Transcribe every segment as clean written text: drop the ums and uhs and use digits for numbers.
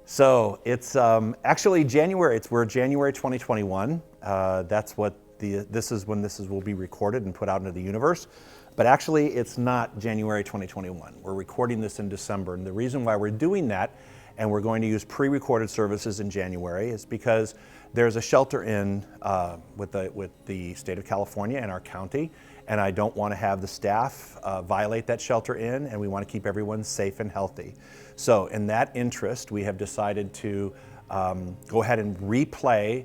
So it's actually January. We're January 2021. That's what this will be recorded and put out into the universe. But actually, it's not January 2021. We're recording this in December, and the reason why we're doing that, and we're going to use pre-recorded services in January, is because there's a shelter-in with the state of California and our county, and I don't want to have the staff violate that shelter-in, and we want to keep everyone safe and healthy. So in that interest, we have decided to go ahead and replay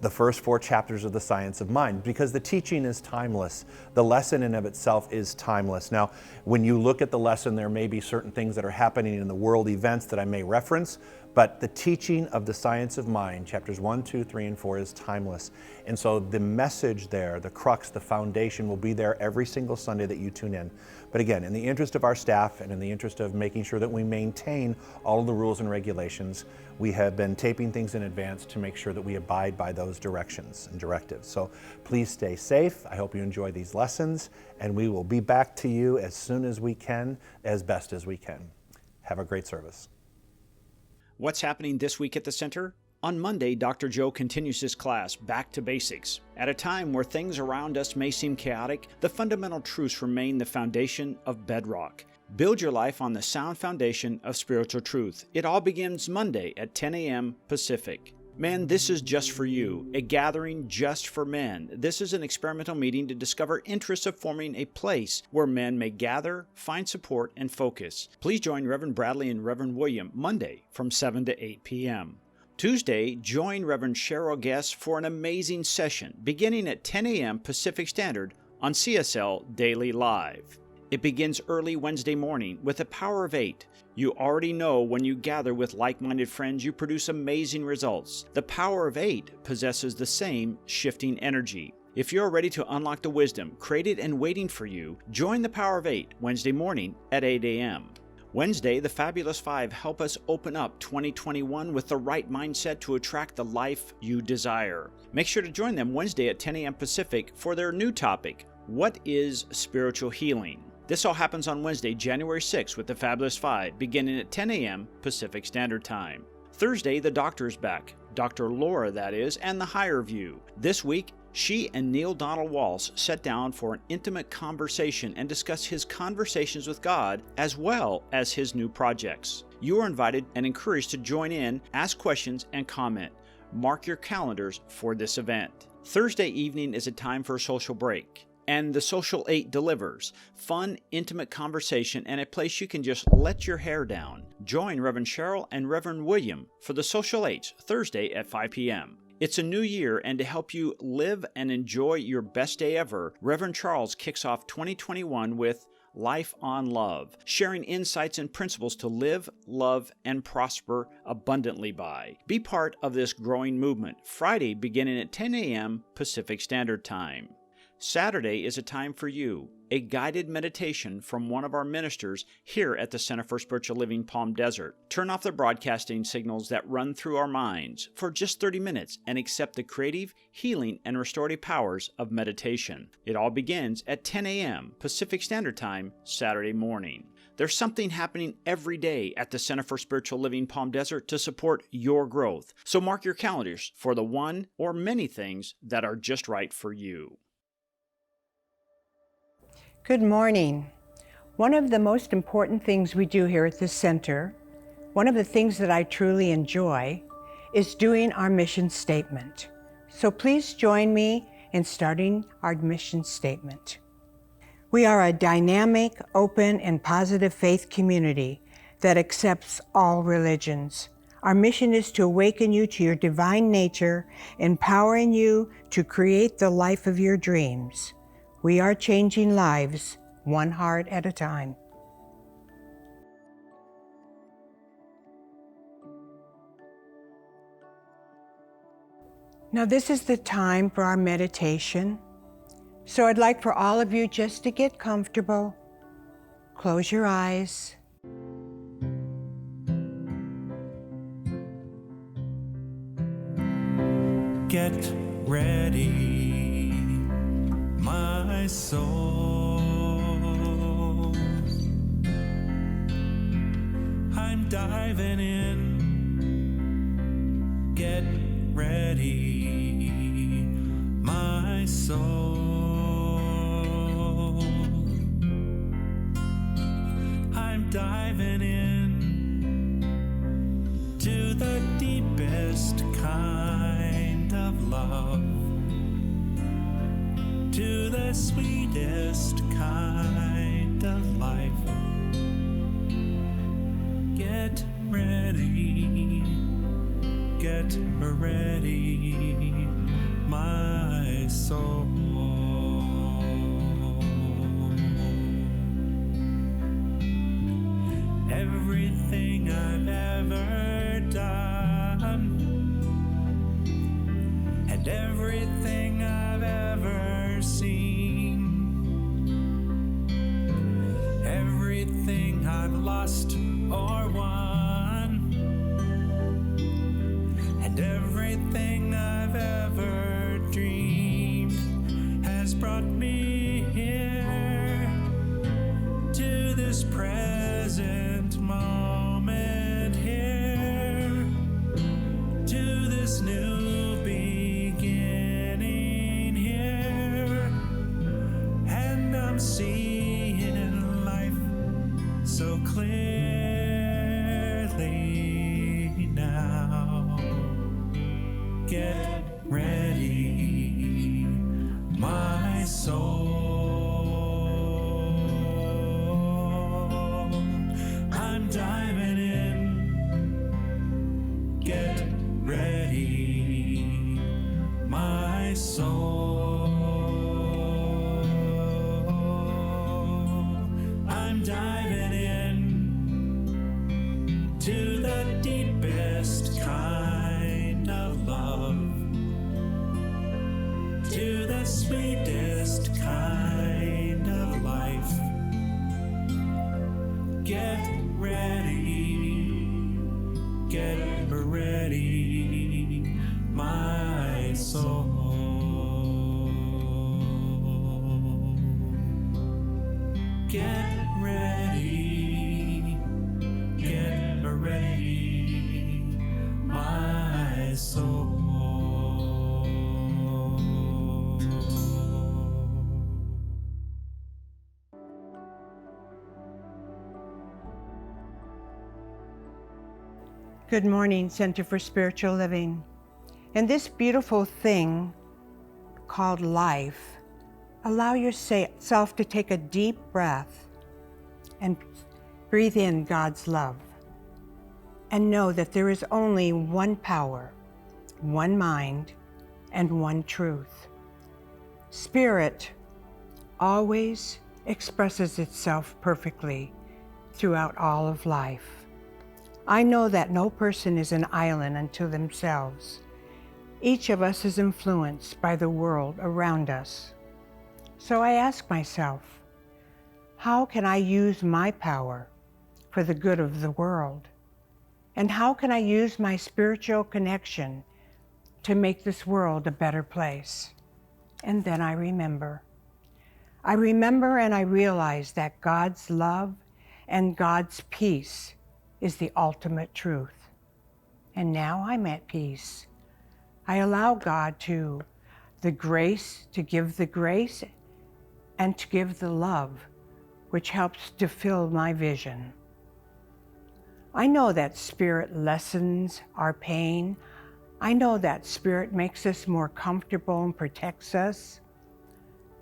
the first 4 chapters of the Science of Mind, because the teaching is timeless. The lesson in of itself is timeless. Now, when you look at the lesson, there may be certain things that are happening in the world events that I may reference, but the teaching of the Science of Mind, chapters 1, 2, 3, and 4, is timeless. And so the message there, the crux, the foundation will be there every single Sunday that you tune in. But again, in the interest of our staff and in the interest of making sure that we maintain all of the rules and regulations, we have been taping things in advance to make sure that we abide by those directions and directives. So please stay safe. I hope you enjoy these lessons, and we will be back to you as soon as we can, as best as we can. Have a great service. What's happening this week at the Center? On Monday, Dr. Joe continues his class, Back to Basics. At a time where things around us may seem chaotic, the fundamental truths remain the foundation of bedrock. Build your life on the sound foundation of spiritual truth. It all begins Monday at 10 a.m. Pacific. Men, this is just for you, a gathering just for men. This is an experimental meeting to discover interests of forming a place where men may gather, find support, and focus. Please join Reverend Bradley and Reverend William Monday from 7 to 8 p.m. Tuesday, join Reverend Cheryl Guest for an amazing session beginning at 10 a.m. Pacific Standard on CSL Daily Live. It begins early Wednesday morning with the Power of 8. You already know when you gather with like-minded friends, you produce amazing results. The Power of 8 possesses the same shifting energy. If you're ready to unlock the wisdom created and waiting for you, join the Power of 8 Wednesday morning at 8 a.m. Wednesday, the Fabulous 5 help us open up 2021 with the right mindset to attract the life you desire. Make sure to join them Wednesday at 10 a.m. Pacific for their new topic, What is Spiritual Healing? This all happens on Wednesday, January 6th with the Fabulous 5, beginning at 10 a.m. Pacific Standard Time. Thursday, the doctor's back, Dr. Laura that is, and the Higher View. This week, she and Neil Donald Walsh sat down for an intimate conversation and discussed his conversations with God as well as his new projects. You are invited and encouraged to join in, ask questions, and comment. Mark your calendars for this event. Thursday evening is a time for a social break. And the Social 8 delivers fun, intimate conversation and a place you can just let your hair down. Join Reverend Cheryl and Reverend William for the Social 8 Thursday at 5 p.m. It's a new year, and to help you live and enjoy your best day ever, Reverend Charles kicks off 2021 with Life on Love, sharing insights and principles to live, love, and prosper abundantly by. Be part of this growing movement, Friday beginning at 10 a.m. Pacific Standard Time. Saturday is a time for you, a guided meditation from one of our ministers here at the Center for Spiritual Living Palm Desert. Turn off the broadcasting signals that run through our minds for just 30 minutes and accept the creative, healing, and restorative powers of meditation. It all begins at 10 a.m. Pacific Standard Time, Saturday morning. There's something happening every day at the Center for Spiritual Living Palm Desert to support your growth. So mark your calendars for the one or many things that are just right for you. Good morning. One of the most important things we do here at the center, one of the things that I truly enjoy, is doing our mission statement. So please join me in starting our mission statement. We are a dynamic, open, and positive faith community that accepts all religions. Our mission is to awaken you to your divine nature, empowering you to create the life of your dreams. We are changing lives, one heart at a time. Now this is the time for our meditation. So I'd like for all of you just to get comfortable. Close your eyes. Get ready, my soul. I'm diving in Get ready, my soul. I'm diving in to the deepest kind of love, to the sweetest kind of life. Get ready, get ready, my soul. Everything I've ever done and everything I've ever seen, everything I've lost or won, and everything I've ever dreamed has brought me here to this present moment, here to this new beginning, here, and I'm seeing life so clearly now. Get ready, my soul. I'm diving in. Get ready, my soul. I'm diving in to the deepest kind of love, to the sweetest kind of life. Get ready, my soul. Get ready, my soul. Good morning, Center for Spiritual Living. In this beautiful thing called life, allow yourself to take a deep breath and breathe in God's love. And know that there is only one power, one mind, and one truth. Spirit always expresses itself perfectly throughout all of life. I know that no person is an island unto themselves. Each of us is influenced by the world around us. So I ask myself, how can I use my power for the good of the world? And how can I use my spiritual connection to make this world a better place? And then I remember. I remember and I realize that God's love and God's peace is the ultimate truth. And now I'm at peace. I allow God to give the grace and to give the love, which helps to fill my vision. I know that Spirit lessens our pain. I know that Spirit makes us more comfortable and protects us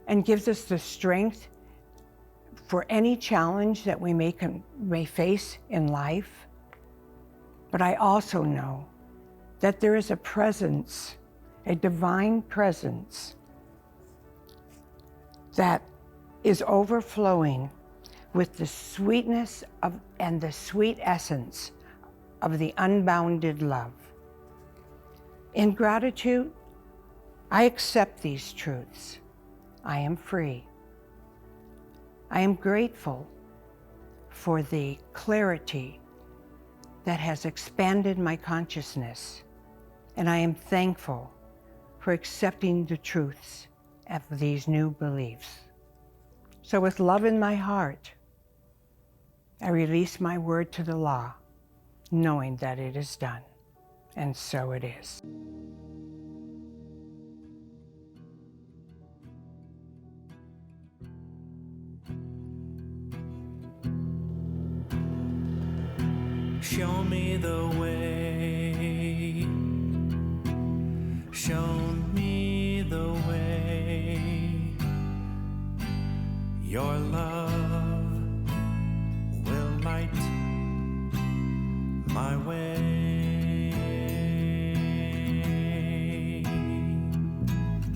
and gives us the strength for any challenge that we may face in life. But I also know that there is a presence, a divine presence that is overflowing with the sweetness and the sweet essence of the unbounded love. In gratitude, I accept these truths. I am free. I am grateful for the clarity that has expanded my consciousness, and I am thankful for accepting the truths of these new beliefs. So with love in my heart, I release my word to the law, knowing that it is done. And so it is. Show me the way. Show me the way. Your love will light my way.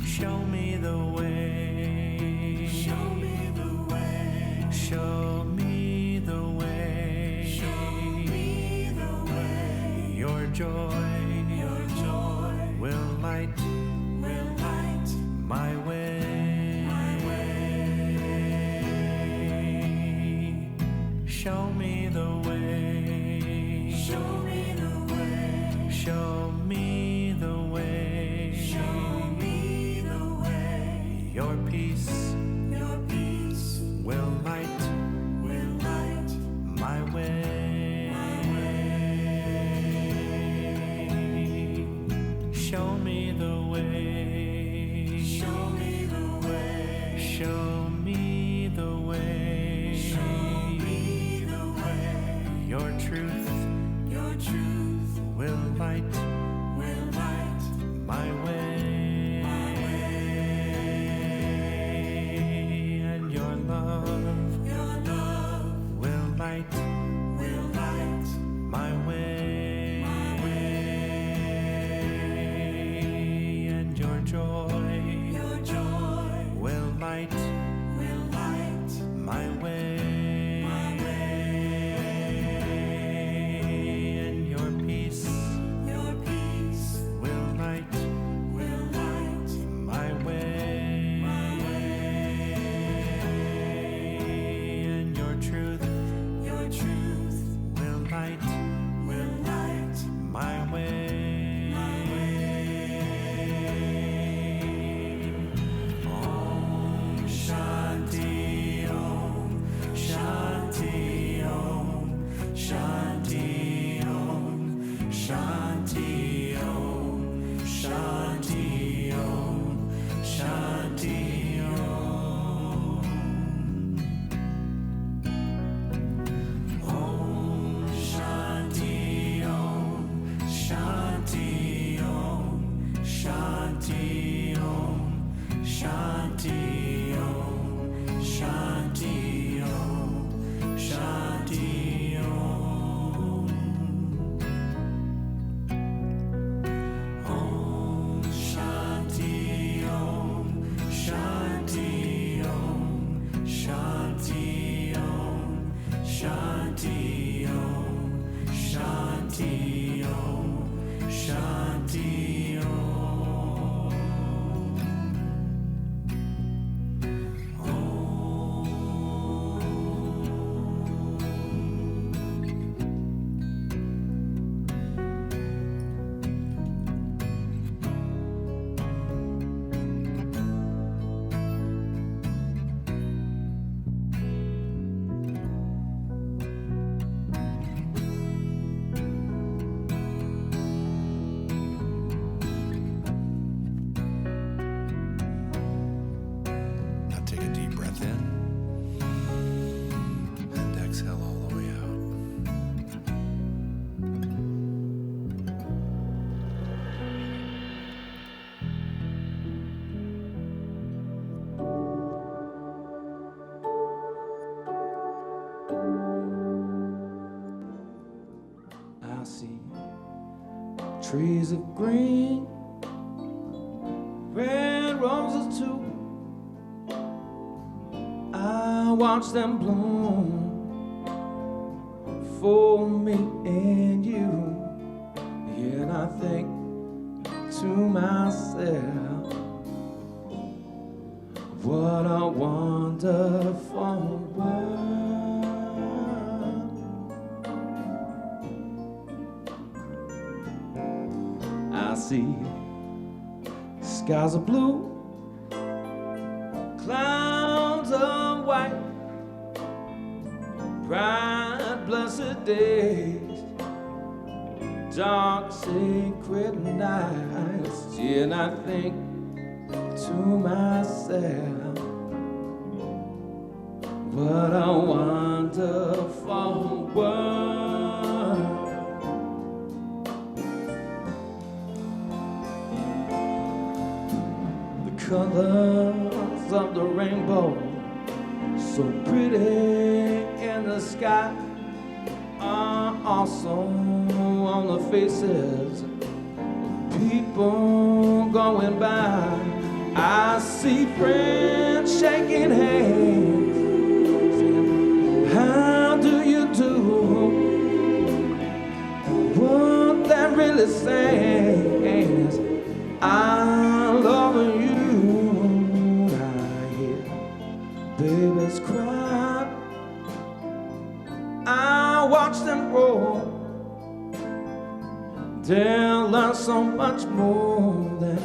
Show me the way. Show me the way. Show me the way. Show me the way. Your joy will light my way. Show me the way. Show me the way. Show me the way. Show me the way. Your peace will light my way. Show me the way. Show me the way. Show me the way. Show me the way. Your truth will light my way. And your love will light my way. And your joy will light my way. And your peace will light my way. And your truth will light my way. Om Shanti Om Shanti Om Shanti Om Shanti Om Shanti Om Shanti Om. Om Shanti Om Shanti Om Shanti Om Shanti Om Shanti Om Shanti Om. Om Shanti Om Shanti Om Shanti Om Shanti Om Shanti Om Shanti Om. Now take a deep breath in and exhale all the way out. I see trees of green, red roses too. I watch them bloom for me and you. Yet I think to myself, what a wonderful world. I see skies of blue, clouds of white, bright blessed days, dark secret nights, and I think to myself, what a wonderful world. The colors of the rainbow, so pretty in the sky, are also on the faces of people going by. I see friends shaking hands, saying, how do you do? What that really says, I love you. I hear babies cry, I watch them grow. They'll learn so much more than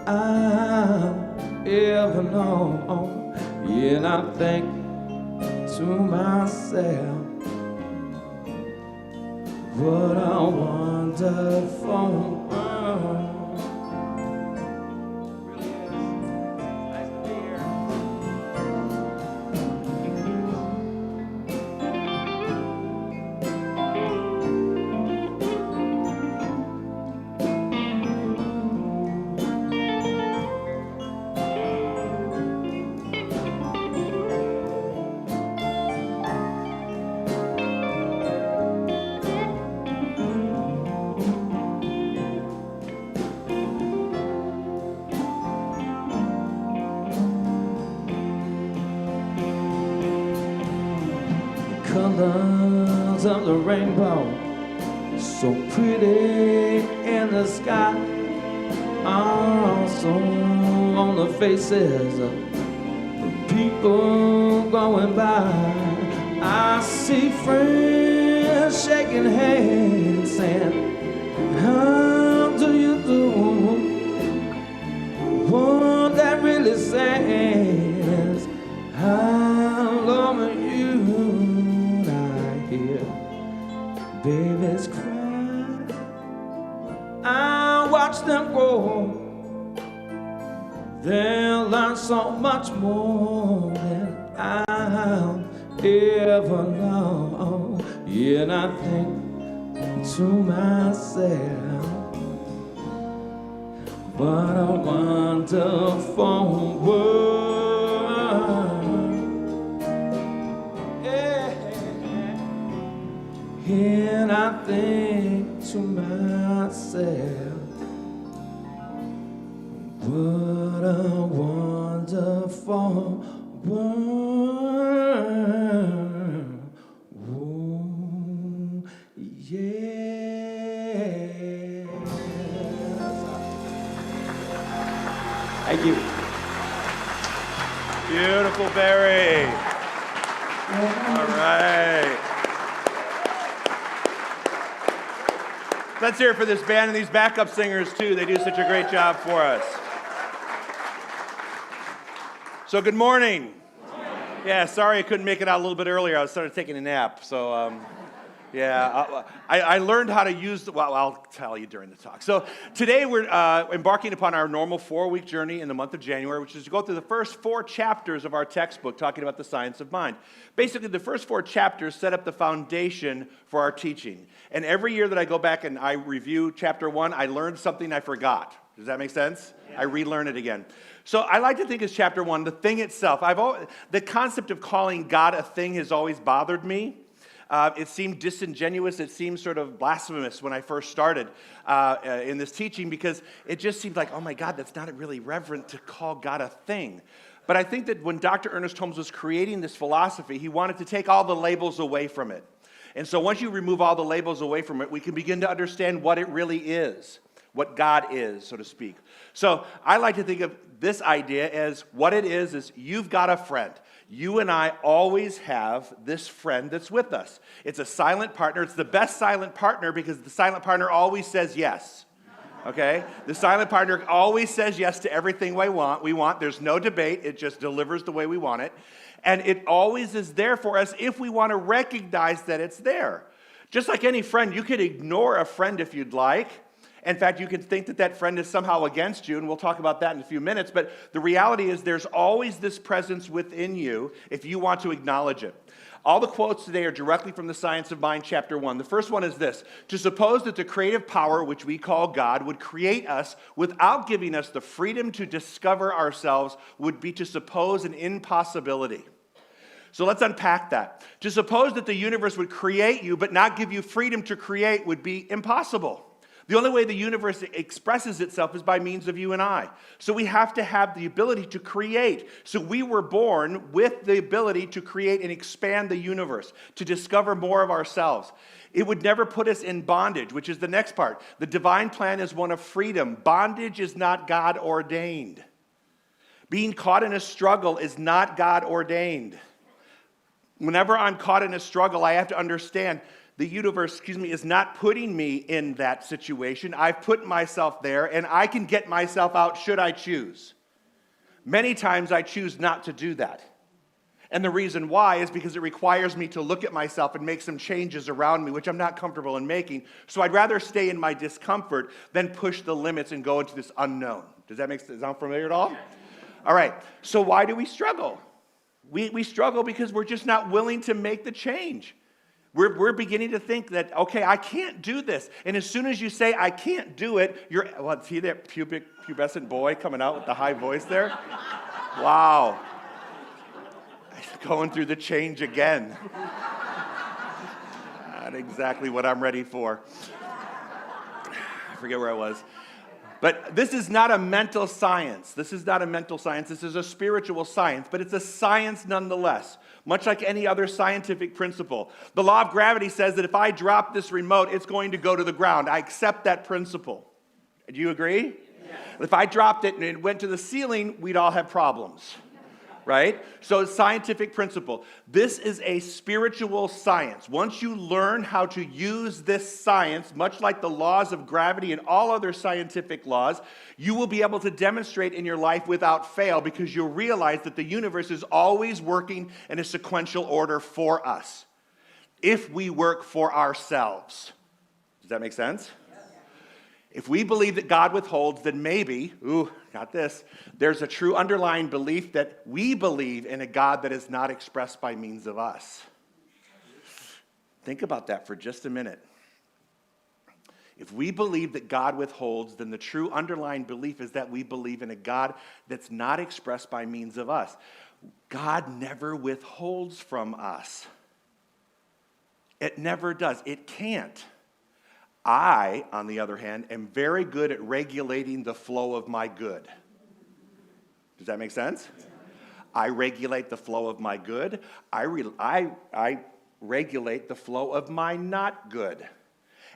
I ever know. Yeah, and I think to myself, what a wonderful world. Really is. Nice to be here. Colors of the rainbow, so pretty in the sky, also on the faces of the people going by. I see friends shaking hands, saying, how do you do? What that really says, I love you. Babies cry, I watch them grow. They'll learn so much more than I'll ever know. Yeah, and I think to myself, what a wonderful world. And I think to myself, what a wonderful world. Oh, yeah. Thank you. Beautiful, Barry. All right. Let's hear it for this band and these backup singers, too. They do such a great job for us. So, good morning. Yeah, sorry I couldn't make it out a little bit earlier. I started taking a nap. So, I learned how to use well, I'll tell you during the talk. So, today we're embarking upon our normal 4-week journey in the month of January, which is to go through the first 4 chapters of our textbook talking about the science of mind. Basically, the first 4 chapters set up the foundation for our teaching. And every year that I go back and I review chapter 1, I learned something I forgot. Does that make sense? Yeah. I relearn it again. So I like to think as chapter 1, the thing itself. The concept of calling God a thing has always bothered me. It seemed disingenuous. It seemed sort of blasphemous when I first started in this teaching, because it just seemed like, oh my God, that's not really reverent to call God a thing. But I think that when Dr. Ernest Holmes was creating this philosophy, he wanted to take all the labels away from it. And so once you remove all the labels away from it, we can begin to understand what it really is, what God is, so to speak. So I like to think of this idea as what it is you've got a friend. You and I always have this friend that's with us. It's a silent partner. It's the best silent partner because the silent partner always says yes. Okay? The silent partner always says yes to everything we want. There's no debate. It just delivers the way we want it. And it always is there for us if we want to recognize that it's there. Just like any friend, you could ignore a friend if you'd like. In fact, you can think that that friend is somehow against you, and we'll talk about that in a few minutes. But the reality is there's always this presence within you if you want to acknowledge it. All the quotes today are directly from the Science of Mind, chapter 1. The first one is this: to suppose that the creative power, which we call God, would create us without giving us the freedom to discover ourselves would be to suppose an impossibility. So let's unpack that. To suppose that the universe would create you but not give you freedom to create would be impossible. The only way the universe expresses itself is by means of you and I. So we have to have the ability to create. So we were born with the ability to create and expand the universe, to discover more of ourselves. It would never put us in bondage, which is the next part. The divine plan is one of freedom. Bondage is not God ordained. Being caught in a struggle is not God ordained. Whenever I'm caught in a struggle, I have to understand the universe, is not putting me in that situation. I've put myself there, and I can get myself out should I choose. Many times I choose not to do that. And the reason why is because it requires me to look at myself and make some changes around me, which I'm not comfortable in making. So I'd rather stay in my discomfort than push the limits and go into this unknown. Does that sound familiar at all? All right, so why do we struggle? We struggle because we're just not willing to make the change. We're beginning to think that, okay, I can't do this. And as soon as you say, I can't do it, see that pubescent boy coming out with the high voice there? Wow. Going through the change again. Not exactly what I'm ready for. I forget where I was. But this is not a mental science. This is a spiritual science, but it's a science nonetheless, much like any other scientific principle. The law of gravity says that if I drop this remote, it's going to go to the ground. I accept that principle. Do you agree? Yes. If I dropped it and it went to the ceiling, we'd all have problems. Right? So it's scientific principle. This is a spiritual science. Once you learn how to use this science, much like the laws of gravity and all other scientific laws, you will be able to demonstrate in your life without fail because you'll realize that the universe is always working in a sequential order for us if we work for ourselves. Does that make sense? If we believe that God withholds, then maybe, got this, there's a true underlying belief that we believe in a God that is not expressed by means of us. Think about that for just a minute. If we believe that God withholds, then the true underlying belief is that we believe in a God that's not expressed by means of us. God never withholds from us. It never does. It can't. I, on the other hand, am very good at regulating the flow of my good. Does that make sense? I regulate the flow of my good. I regulate the flow of my not good.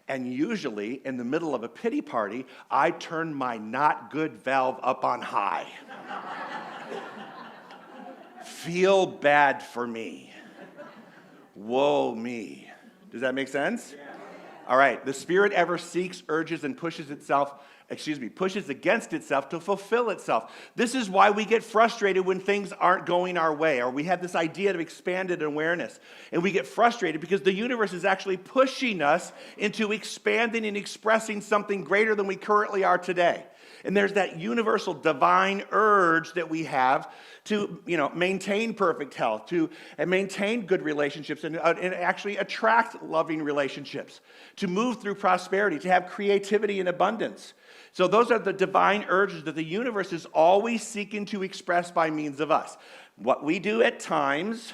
And usually, in the middle of a pity party, I turn my not good valve up on high. Feel bad for me. Woe me. Does that make sense? Yeah. All right, the spirit ever seeks, urges, and pushes against itself to fulfill itself. This is why we get frustrated when things aren't going our way, or we have this idea of expanded awareness. And we get frustrated because the universe is actually pushing us into expanding and expressing something greater than we currently are today. And there's that universal divine urge that we have to, maintain perfect health, to maintain good relationships, and actually attract loving relationships, to move through prosperity, to have creativity and abundance. So those are the divine urges that the universe is always seeking to express by means of us. What we do at times,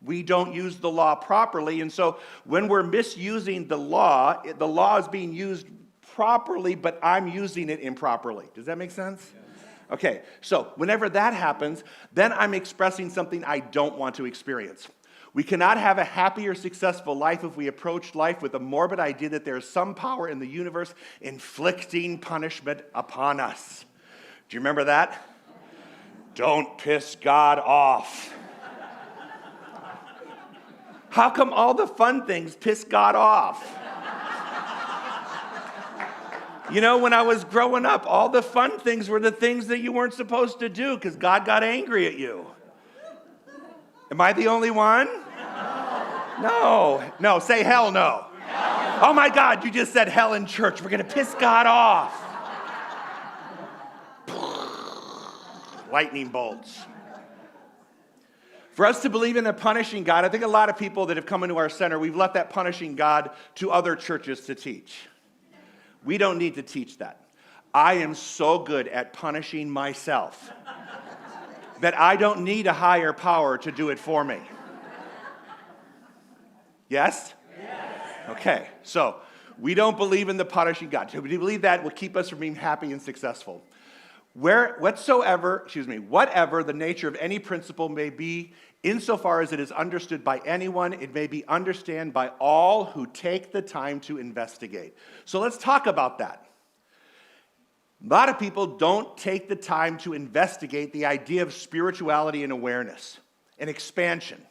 we don't use the law properly, and so when we're misusing the law is being used properly, but I'm using it improperly. Does that make sense? Okay, so whenever that happens, then I'm expressing something I don't want to experience. We cannot have a happy or successful life if we approach life with a morbid idea that there is some power in the universe inflicting punishment upon us. Do you remember that? Don't piss God off. How come all the fun things piss God off? When I was growing up, all the fun things were the things that you weren't supposed to do because God got angry at you. Am I the only one? No, say hell no. Oh my God, you just said hell in church. We're going to piss God off. Lightning bolts. For us to believe in a punishing God, I think a lot of people that have come into our center, we've left that punishing God to other churches to teach. We don't need to teach that. I am so good at punishing myself that I don't need a higher power to do it for me. Yes? Okay, so we don't believe in the punishing God. We believe that will keep us from being happy and successful. Whatever the nature of any principle may be, insofar as it is understood by anyone, it may be understood by all who take the time to investigate. So let's talk about that. A lot of people don't take the time to investigate the idea of spirituality and awareness and expansion.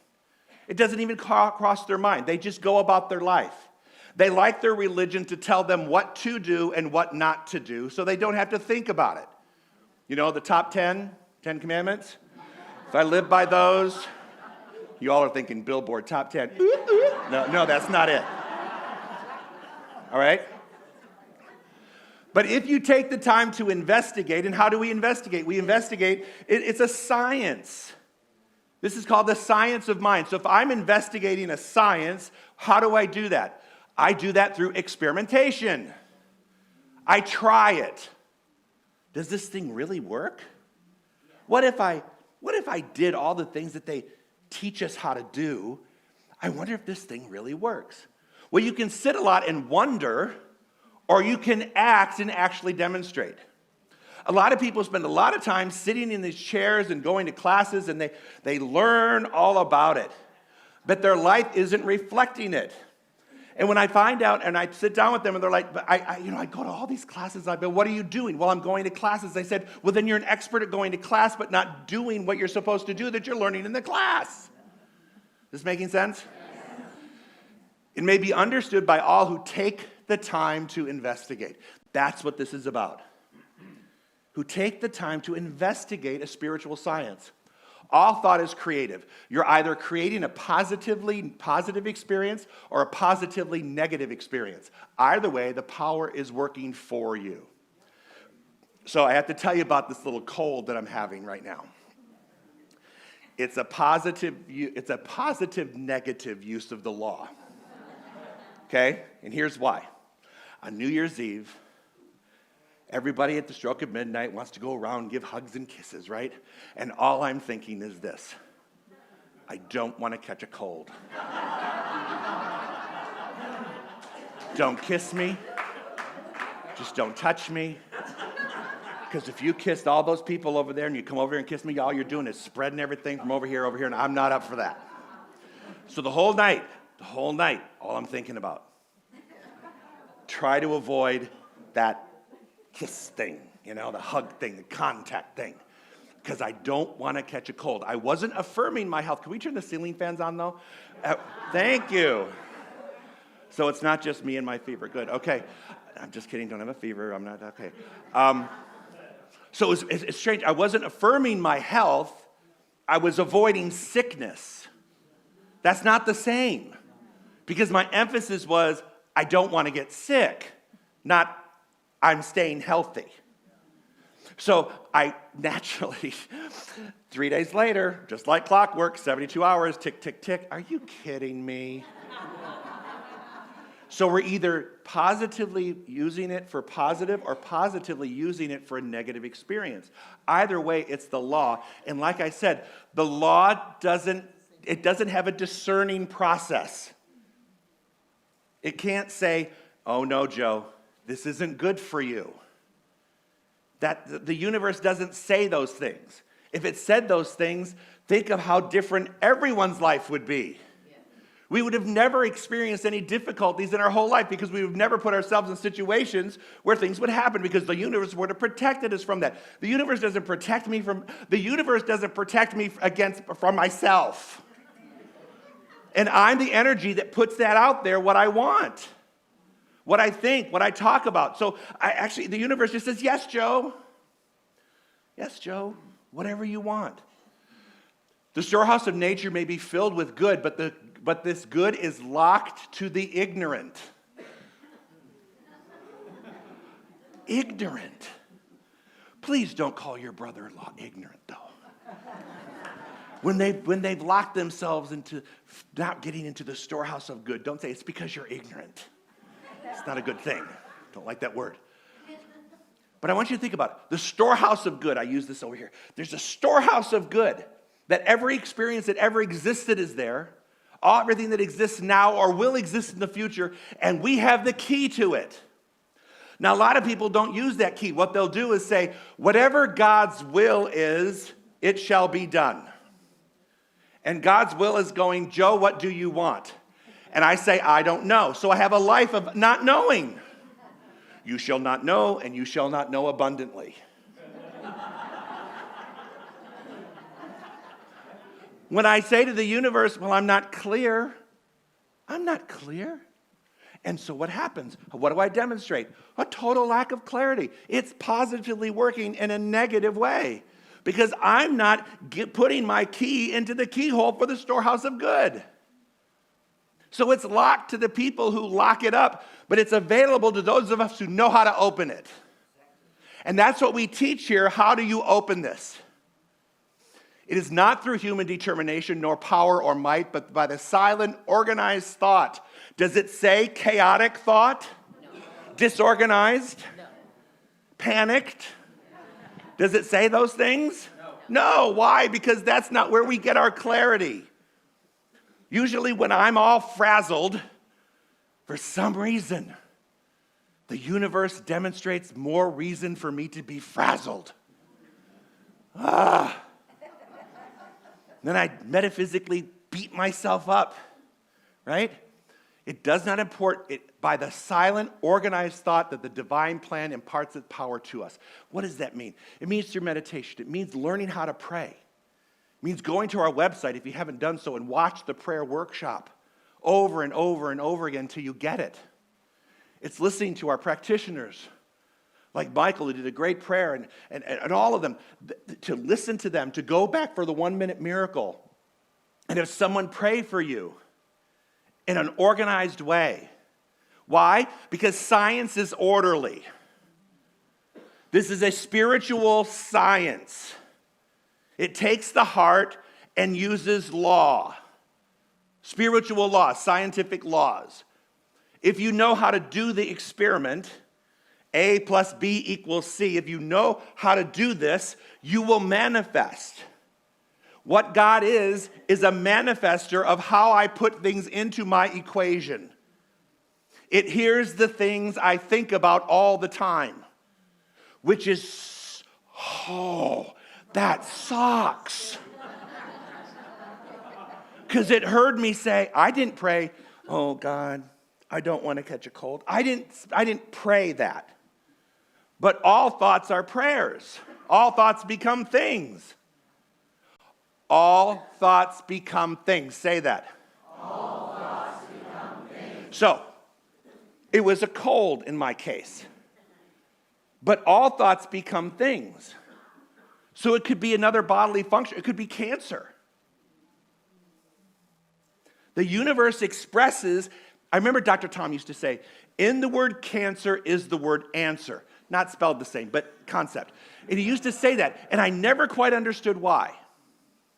It doesn't even cross their mind. They just go about their life. They like their religion to tell them what to do and what not to do, so they don't have to think about it. You know, the top 10 Commandments? If I live by those, you all are thinking Billboard, top 10. No, that's not it. All right? But if you take the time to investigate, and how do we investigate? We investigate, it's a science. This is called the science of mind. So if I'm investigating a science, how do I do that? I do that through experimentation. I try it. Does this thing really work? What if I did all the things that they teach us how to do? I wonder if this thing really works. Well, you can sit a lot and wonder, or you can act and actually demonstrate. A lot of people spend a lot of time sitting in these chairs and going to classes, and they learn all about it. But their life isn't reflecting it. And when I find out, and I sit down with them, and they're like, I go to all these classes. I go, what are you doing? Well, I'm going to classes. They said, well, then you're an expert at going to class, but not doing what you're supposed to do that you're learning in the class. This making sense? Yes. It may be understood by all who take the time to investigate. That's what this is about. Who take the time to investigate a spiritual science. All thought is creative. You're either creating a positive experience or a positively negative experience. Either way, the power is working for you. So I have to tell you about this little cold that I'm having right now. It's a positive, negative use of the law. Okay? And here's why. On New Year's Eve, everybody at the stroke of midnight wants to go around and give hugs and kisses, right? And all I'm thinking is this: I don't want to catch a cold. Don't kiss me. Just don't touch me. Because if you kissed all those people over there and you come over here and kiss me, all you're doing is spreading everything from over here, and I'm not up for that. So the whole night, all I'm thinking about, try to avoid that kiss thing, the hug thing, the contact thing, because I don't want to catch a cold. I wasn't affirming my health. Can we turn the ceiling fans on, though? Thank you. So it's not just me and my fever. Good. Okay. I'm just kidding. Don't have a fever. I'm not. Okay. So it's strange. I wasn't affirming my health. I was avoiding sickness. That's not the same, because my emphasis was I don't want to get sick, not I'm staying healthy. So I naturally, 3 days later, just like clockwork, 72 hours, tick, tick, tick. Are you kidding me? So we're either positively using it for positive or positively using it for a negative experience. Either way, it's the law. And like I said, the law doesn't have a discerning process. It can't say, oh no, Joe, this isn't good for you. That the universe doesn't say those things. If it said those things, think of how different everyone's life would be. Yeah. We would have never experienced any difficulties in our whole life because we would have never put ourselves in situations where things would happen because the universe would have protected us from that. The universe doesn't protect me from myself. And I'm the energy that puts that out there, what I want, what I think, what I talk about. So the universe just says, yes, Joe. Yes, Joe, whatever you want. The storehouse of nature may be filled with good, but this good is locked to the ignorant. Ignorant. Please don't call your brother-in-law ignorant, though. When they've locked themselves into not getting into the storehouse of good, don't say it's because you're ignorant. It's not a good thing. Don't like that word. But I want you to think about it. The storehouse of good, I use this over here. There's a storehouse of good that every experience that ever existed is there. Everything that exists now or will exist in the future, and we have the key to it. Now, a lot of people don't use that key. What they'll do is say, whatever God's will is, it shall be done. And God's will is going, Joe, what do you want? And I say, I don't know. So I have a life of not knowing. You shall not know, and you shall not know abundantly. When I say to the universe, well, I'm not clear. And so what happens? What do I demonstrate? A total lack of clarity. It's positively working in a negative way because I'm not putting my key into the keyhole for the storehouse of good. So it's locked to the people who lock it up, but it's available to those of us who know how to open it. And that's what we teach here. How do you open this? It is not through human determination, nor power or might, but by the silent, organized thought. Does it say chaotic thought? No. Disorganized? No. Panicked? Does it say those things? No. Why? Because that's not where we get our clarity. Usually when I'm all frazzled, for some reason, the universe demonstrates more reason for me to be frazzled. Then I metaphysically beat myself up, right? It does not import it by the silent, organized thought that the divine plan imparts its power to us. What does that mean? It means through meditation. It means learning how to pray. It means going to our website, if you haven't done so, and watch the prayer workshop over and over and over again until you get it. It's listening to our practitioners, like Michael, who did a great prayer, and all of them, to listen to them, to go back for the 1-minute miracle, and have someone pray for you in an organized way. Why? Because science is orderly. This is a spiritual science. It takes the heart and uses law. Spiritual laws, scientific laws. If you know how to do the experiment, A plus B equals C. If you know how to do this, you will manifest. What God is a manifester of how I put things into my equation. It hears the things I think about all the time, which is, that sucks. Because it heard me say, I didn't pray, oh God, I don't want to catch a cold. I didn't pray that. But all thoughts are prayers. All thoughts become things. All thoughts become things. Say that. All thoughts become things. So, it was a cold in my case. But all thoughts become things. So it could be another bodily function. It could be cancer. The universe expresses, I remember Dr. Tom used to say, in the word cancer is the word answer. Not spelled the same, but concept. And he used to say that, and I never quite understood why.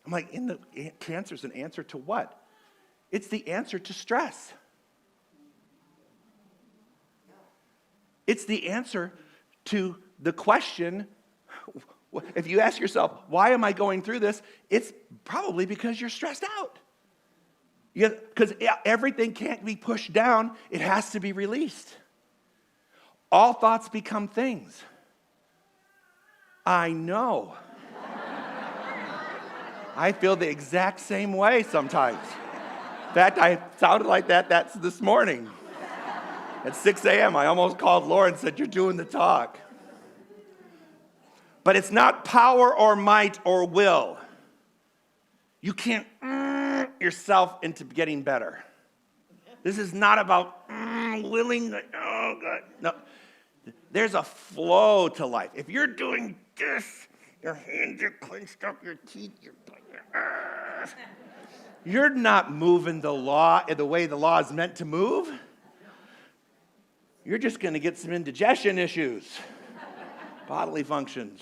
I'm like, cancer's an answer to what? It's the answer to stress. It's the answer to the question, if you ask yourself, why am I going through this? It's probably because you're stressed out. Because everything can't be pushed down, it has to be released. All thoughts become things. I know. I feel the exact same way sometimes. In fact, I sounded like that's this morning. At 6 a.m., I almost called Laura and said, you're doing the talk. But it's not power or might or will. You can't yourself into getting better. This is not about willing, oh God. No, there's a flow to life. If you're doing this, your hands are clenched up, your teeth, You're not moving the law the way the law is meant to move. You're just going to get some indigestion issues, bodily functions.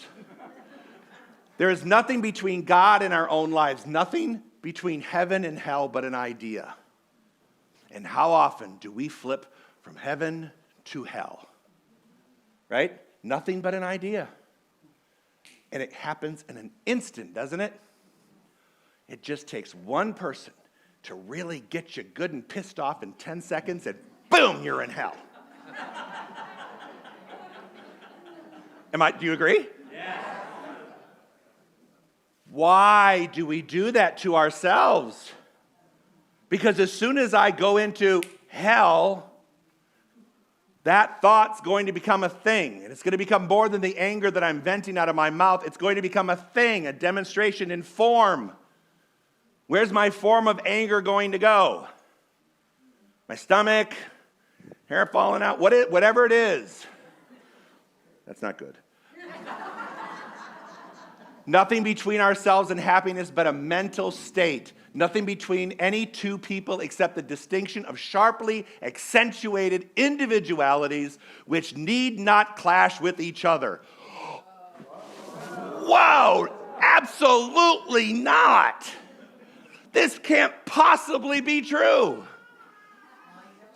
There is nothing between God and our own lives, nothing between heaven and hell but an idea. And how often do we flip from heaven to hell? Right? Nothing but an idea. And it happens in an instant, doesn't it? It just takes one person to really get you good and pissed off in 10 seconds, and boom, you're in hell. Do you agree? Yes. Why do we do that to ourselves? Because as soon as I go into hell, that thought's going to become a thing. And it's going to become more than the anger that I'm venting out of my mouth. It's going to become a thing, a demonstration in form. Where's my form of anger going to go? My stomach, hair falling out, whatever it is. That's not good. Nothing between ourselves and happiness but a mental state. Nothing between any two people except the distinction of sharply accentuated individualities which need not clash with each other. Wow, absolutely not. This can't possibly be true.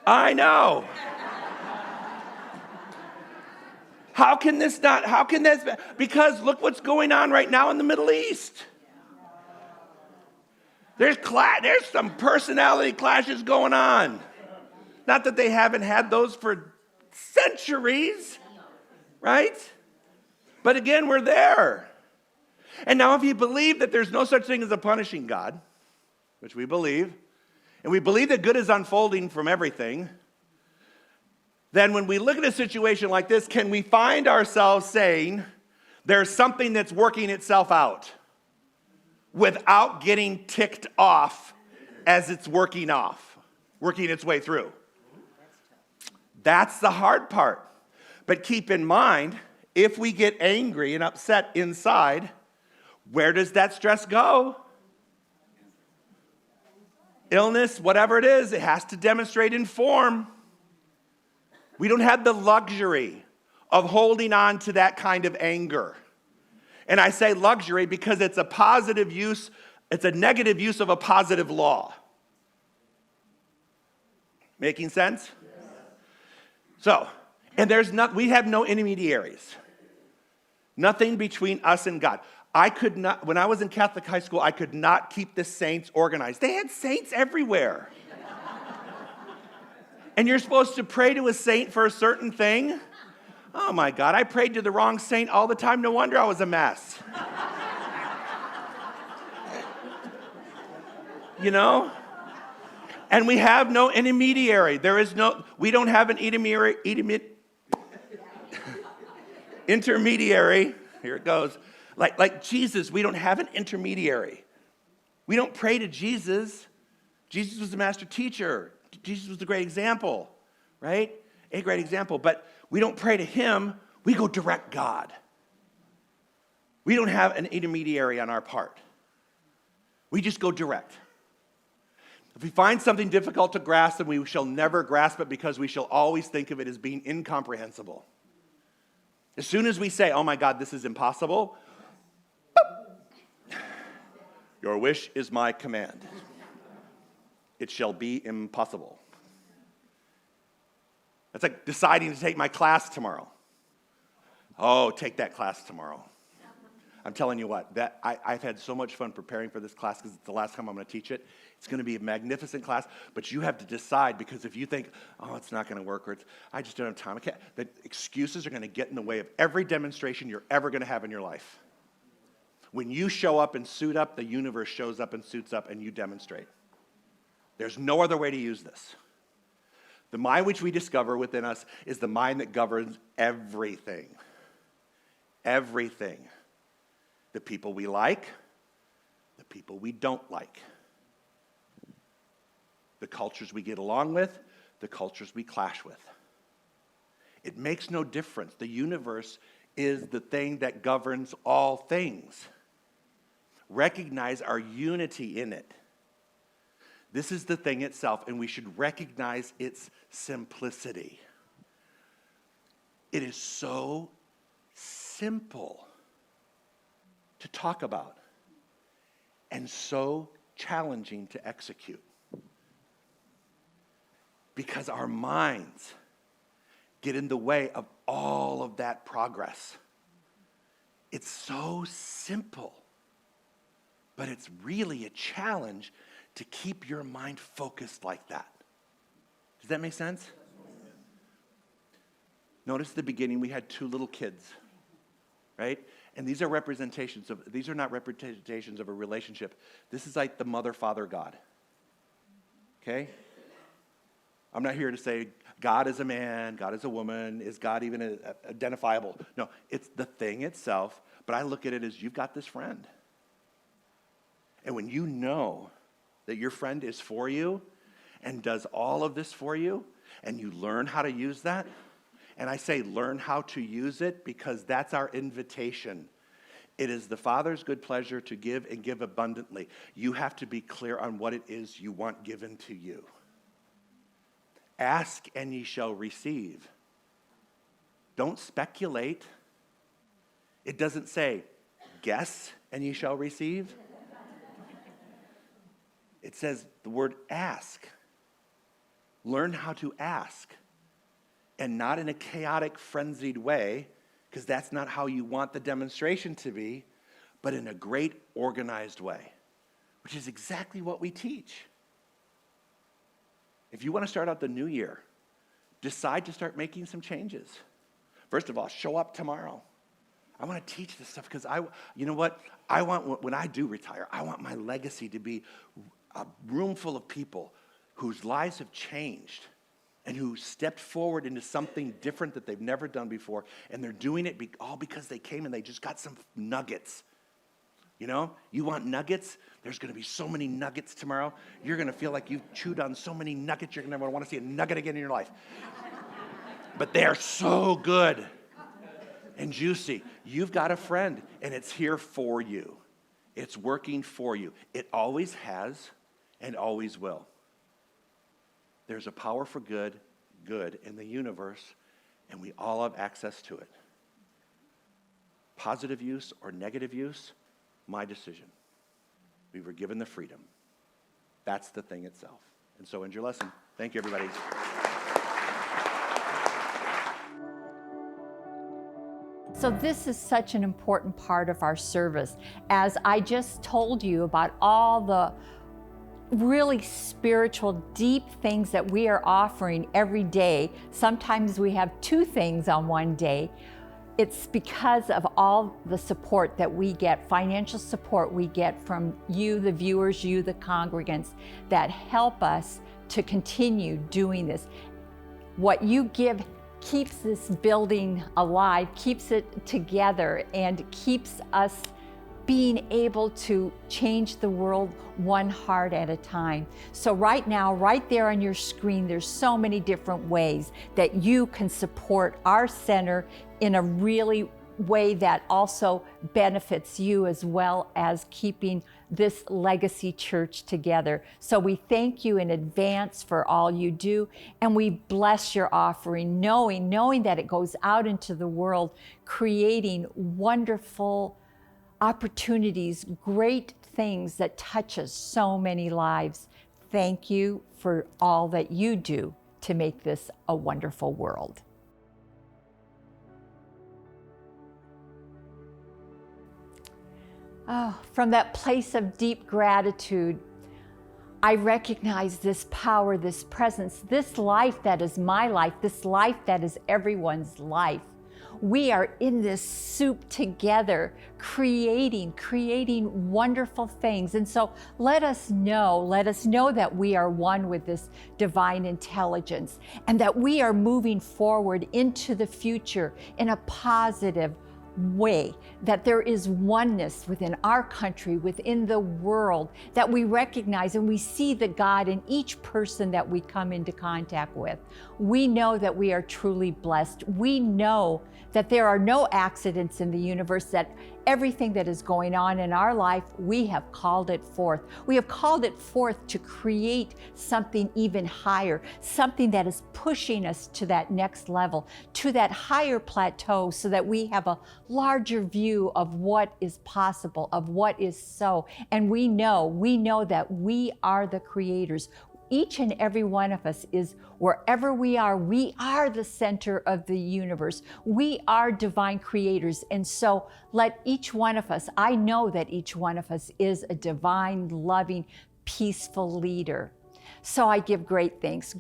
I know. How can this? Because look what's going on right now in the Middle East. There's some personality clashes going on. Not that they haven't had those for centuries, right? But again, we're there. And now if you believe that there's no such thing as a punishing God, which we believe, and we believe that good is unfolding from everything, then when we look at a situation like this, can we find ourselves saying there's something that's working itself out without getting ticked off as it's working its way through? That's the hard part. But keep in mind, if we get angry and upset inside, where does that stress go? Illness, whatever it is, it has to demonstrate in form. We don't have the luxury of holding on to that kind of anger. And I say luxury because it's a positive use, it's a negative use of a positive law. Making sense? Yes. So, and we have no intermediaries. Nothing between us and God. When I was in Catholic high school, I could not keep the saints organized. They had saints everywhere. And you're supposed to pray to a saint for a certain thing? Oh my God, I prayed to the wrong saint all the time. No wonder I was a mess. You know? And we have no intermediary. We don't have an intermediary. Here it goes. Like Jesus, we don't have an intermediary. We don't pray to Jesus. Jesus was the master teacher. Jesus was a great example, right? A great example. But we don't pray to him. We go direct God. We don't have an intermediary on our part. We just go direct. If we find something difficult to grasp, then we shall never grasp it because we shall always think of it as being incomprehensible. As soon as we say, oh my God, this is impossible, your wish is my command. It shall be impossible. That's like deciding to take my class tomorrow. Oh, take that class tomorrow. I'm telling you what, I've had so much fun preparing for this class because it's the last time I'm going to teach it. It's going to be a magnificent class, but you have to decide because if you think, oh, it's not going to work, or I just don't have time, the excuses are going to get in the way of every demonstration you're ever going to have in your life. When you show up and suit up, the universe shows up and suits up and you demonstrate. There's no other way to use this. The mind which we discover within us is the mind that governs everything. Everything. The people we like, the people we don't like. The cultures we get along with, the cultures we clash with. It makes no difference. The universe is the thing that governs all things. Recognize our unity in it. This is the thing itself, and we should recognize its simplicity. It is so simple to talk about and so challenging to execute. Because our minds get in the way of all of that progress. It's so simple, but it's really a challenge to keep your mind focused like that. Does that make sense? Notice the beginning, we had 2 little kids, right? And these are these are not representations of a relationship. This is like the mother, father, God. Okay? I'm not here to say God is a man, God is a woman, is God even identifiable? No, it's the thing itself, but I look at it as you've got this friend. And when you know that your friend is for you and does all of this for you, and you learn how to use that, and I say learn how to use it because that's our invitation. It is the Father's good pleasure to give and give abundantly. You have to be clear on what it is you want given to you. Ask and ye shall receive. Don't speculate. It doesn't say, guess and ye shall receive. It says the word ask. Learn how to ask. And not in a chaotic, frenzied way, because that's not how you want the demonstration to be, but in a great, organized way, which is exactly what we teach. If you want to start out the new year, decide to start making some changes. First of all, show up tomorrow. I want to teach this stuff because you know what? I want, when I do retire, I want my legacy to be a room full of people whose lives have changed and who stepped forward into something different that they've never done before, and they're doing it all because they came and they just got some nuggets. You know, you want nuggets? There's going to be so many nuggets tomorrow. You're going to feel like you've chewed on so many nuggets, you're going to want to see a nugget again in your life. But they are so good and juicy. You've got a friend, and it's here for you. It's working for you. It always has and always will. There's a power for good in the universe, and we all have access to it. Positive use or negative use, my decision. We were given the freedom. That's the thing itself. And so end your lesson. Thank you, everybody. So this is such an important part of our service. As I just told you about all the really spiritual, deep things that we are offering every day. Sometimes we have 2 things on one day. It's because of all the support that we get, financial support we get from you, the viewers, you, the congregants, that help us to continue doing this. What you give keeps this building alive, keeps it together, and keeps us being able to change the world one heart at a time. So right now, right there on your screen, there's so many different ways that you can support our center in a really way that also benefits you, as well as keeping this legacy church together. So we thank you in advance for all you do, and we bless your offering, knowing that it goes out into the world, creating wonderful opportunities, great things that touches so many lives. Thank you for all that you do to make this a wonderful world. Oh, from that place of deep gratitude, I recognize this power, this presence, this life that is my life, this life that is everyone's life. We are in this soup together, creating wonderful things. And so let us know that we are one with this divine intelligence, and that we are moving forward into the future in a positive way, that there is oneness within our country, within the world, that we recognize and we see the God in each person that we come into contact with. We know that we are truly blessed. We know that there are no accidents in the universe, that everything that is going on in our life, we have called it forth. We have called it forth to create something even higher, something that is pushing us to that next level, to that higher plateau, so that we have a larger view of what is possible, of what is so. And we know that we are the creators. Each and every one of us is, wherever we are the center of the universe. We are divine creators. And so let each one of us, I know that each one of us is a divine, loving, peaceful leader. So I give great thanks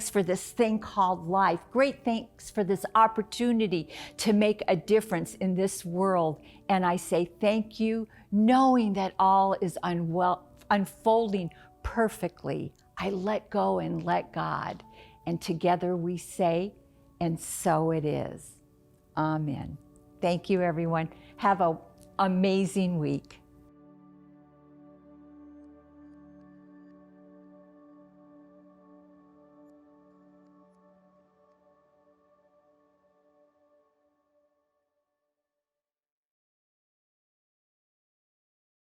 for this thing called life. Great thanks for this opportunity to make a difference in this world. And I say thank you, knowing that all is unfolding perfectly. I let go and let God. And together we say, and so it is. Amen. Thank you, everyone. Have an amazing week.